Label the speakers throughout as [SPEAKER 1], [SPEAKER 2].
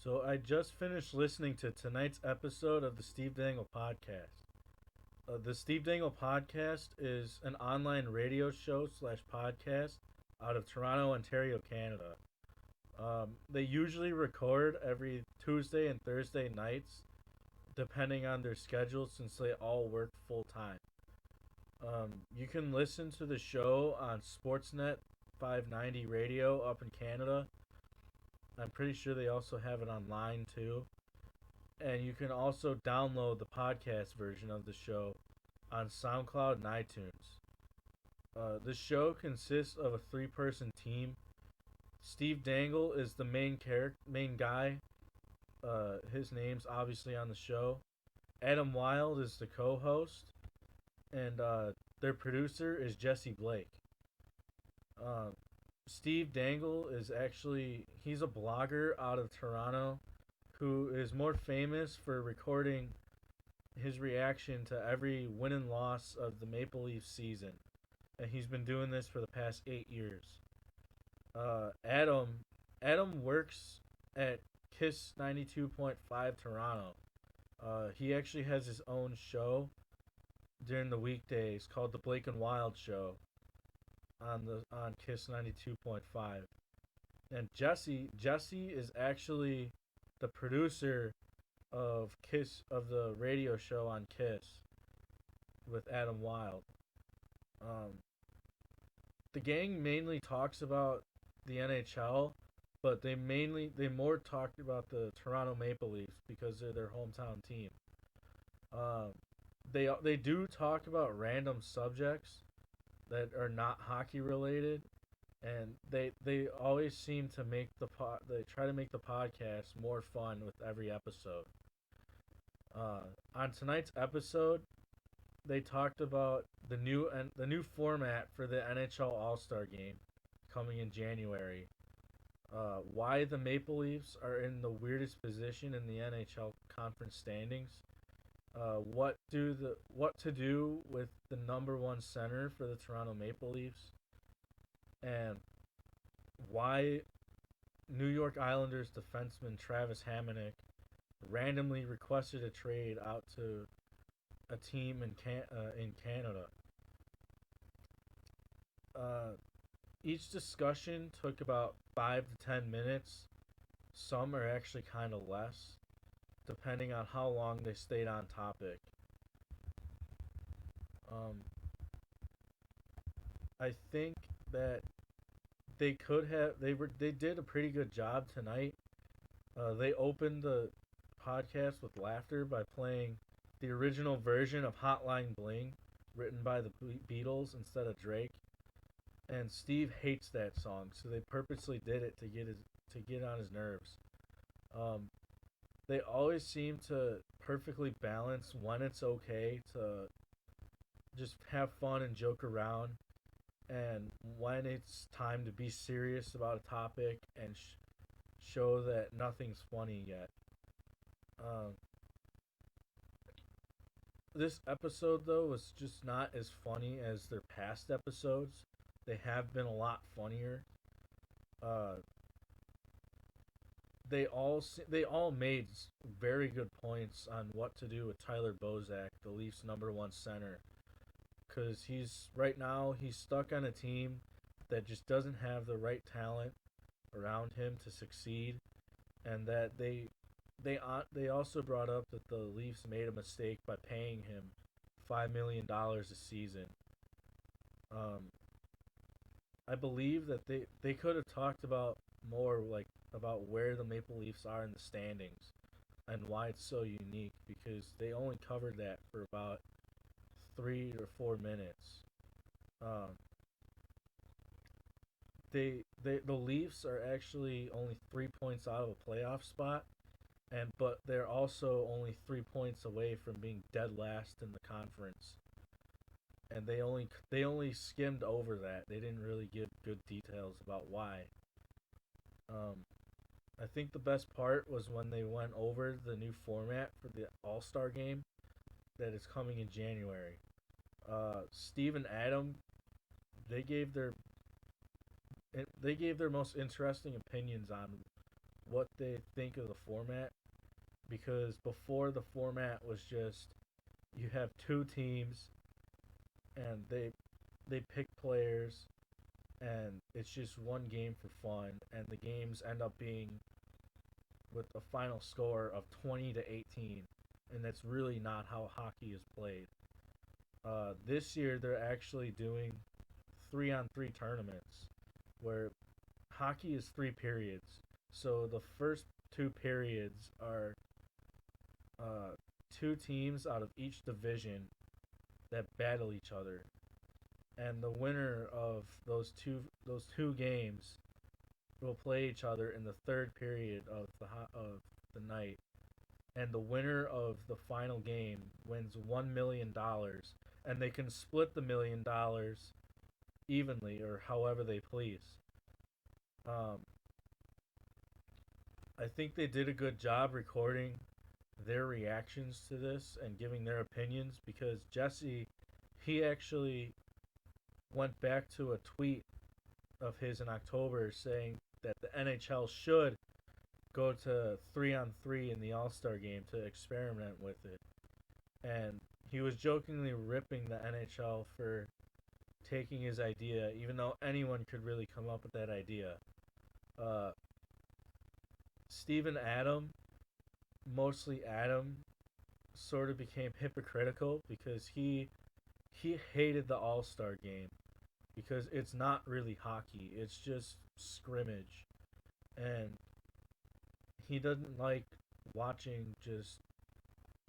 [SPEAKER 1] So I just finished listening to tonight's episode of the Steve Dangle podcast. The Steve Dangle podcast is an online radio show slash podcast out of Toronto, Ontario, Canada. They usually record every Tuesday and Thursday nights, depending on their schedule, since they all work full time. You can listen to the show on Sportsnet 590 radio up in Canada. I'm pretty sure they also have it online too. And you can also download the podcast version of the show on SoundCloud and iTunes. The show consists of a three-person team. Steve Dangle is the main guy. His name's obviously on the show. Adam Wilde is the co-host, and their producer is Jesse Blake. Steve Dangle is he's a blogger out of Toronto who is more famous for recording his reaction to every win and loss of the Maple Leafs season. And he's been doing this for the past 8 years. Adam works at Kiss 92.5 Toronto. He actually has his own show during the weekdays called the Blake and Wild Show on Kiss 92.5. And Jesse is actually the producer of the radio show on Kiss with Adam Wilde. The gang mainly talks about the NHL, but they more talked about the Toronto Maple Leafs because they're their hometown team. They do talk about random subjects that are not hockey related, and they always seem to they try to make the podcast more fun with every episode. On tonight's episode, they talked about the new format for the NHL All-Star Game coming in January. Why the Maple Leafs are in the weirdest position in the NHL conference standings. What to do with the number one center for the Toronto Maple Leafs, and why New York Islanders defenseman Travis Hamonic randomly requested a trade out to a team in Canada. Each discussion took about 5 to 10 minutes. Some are actually kind of less, depending on how long they stayed on topic. I think that they did a pretty good job tonight. They opened the podcast with laughter by playing the original version of Hotline Bling, written by the Beatles instead of Drake. And Steve hates that song, so they purposely did it to get on his nerves. They always seem to perfectly balance when it's okay to just have fun and joke around, and when it's time to be serious about a topic and show that nothing's funny yet. This episode, though, was just not as funny as their past episodes. They have been a lot funnier. They all made very good points on what to do with Tyler Bozak, the Leafs' number one center, because right now he's stuck on a team that just doesn't have the right talent around him to succeed, and that they also brought up that the Leafs made a mistake by paying him $5 million a season. I believe that they could have talked about more about where the Maple Leafs are in the standings and why it's so unique, because they only covered that for about 3 or 4 minutes. The Leafs are actually only 3 points out of a playoff spot, but they're also only 3 points away from being dead last in the conference. And they only skimmed over that. They didn't really give good details about why. I think the best part was when they went over the new format for the All-Star Game that is coming in January. Steve and Adam, they gave their most interesting opinions on what they think of the format, because before the format was just you have two teams and they pick players and it's just one game for fun, and the games end up being with a final score of 20 to 18, and that's really not how hockey is played. This year they're actually doing 3-on-3 tournaments where hockey is 3 periods. So the first 2 periods are two teams out of each division that battle each other, and the winner of those two games will play each other in the third period of the night, and the winner of the final game wins $1 million, and they can split the $1 million evenly or however they please. Um, I think they did a good job recording their reactions to this and giving their opinions, because Jesse, he actually went back to a tweet of his in October saying that the NHL should go to 3-on-3 in the All Star game to experiment with it. And he was jokingly ripping the NHL for taking his idea, even though anyone could really come up with that idea. Uh, Steven Adam, mostly Adam, sort of became hypocritical because he hated the All Star game because it's not really hockey; it's just scrimmage, and he doesn't like watching just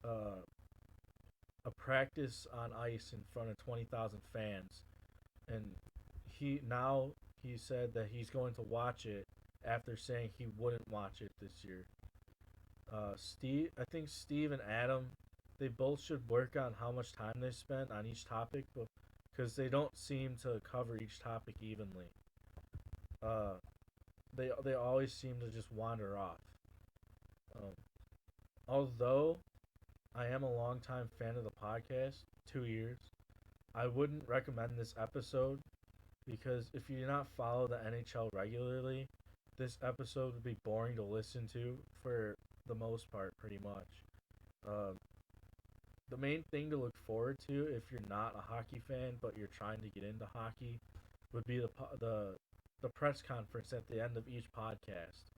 [SPEAKER 1] uh, a practice on ice in front of 20,000 fans. And he said that he's going to watch it after saying he wouldn't watch it this year. I think Steve and Adam, they both should work on how much time they spend on each topic, because they don't seem to cover each topic evenly. Uh, they always seem to just wander off. Um, Although I am a longtime fan of the podcast, 2 years, I wouldn't recommend this episode, because if you do not follow the NHL regularly, this episode would be boring to listen to for the most part, pretty much. Uh, the main thing to look forward to if you're not a hockey fan but you're trying to get into hockey would be the press conference at the end of each podcast.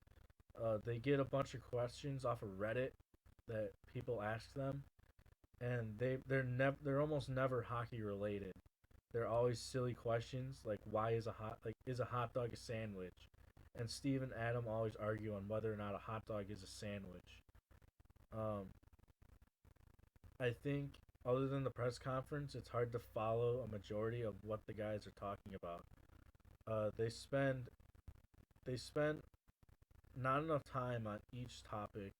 [SPEAKER 1] They get a bunch of questions off of Reddit that people ask them, and they're almost never hockey related. They're always silly questions like is a hot dog a sandwich? And Steve and Adam always argue on whether or not a hot dog is a sandwich. Um, I think other than the press conference, it's hard to follow a majority of what the guys are talking about. They spend not enough time on each topic,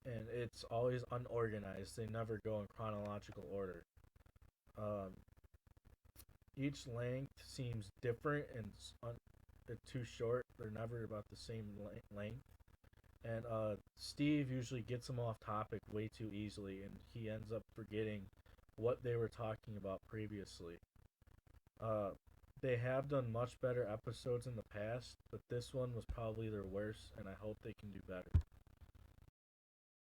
[SPEAKER 1] and it's always unorganized. They never go in chronological order. Um, each length seems different and they're too short. They're never about the same length. And Steve usually gets them off topic way too easily, and he ends up forgetting what they were talking about previously. Uh, they have done much better episodes in the past, but this one was probably their worst, and I hope they can do better.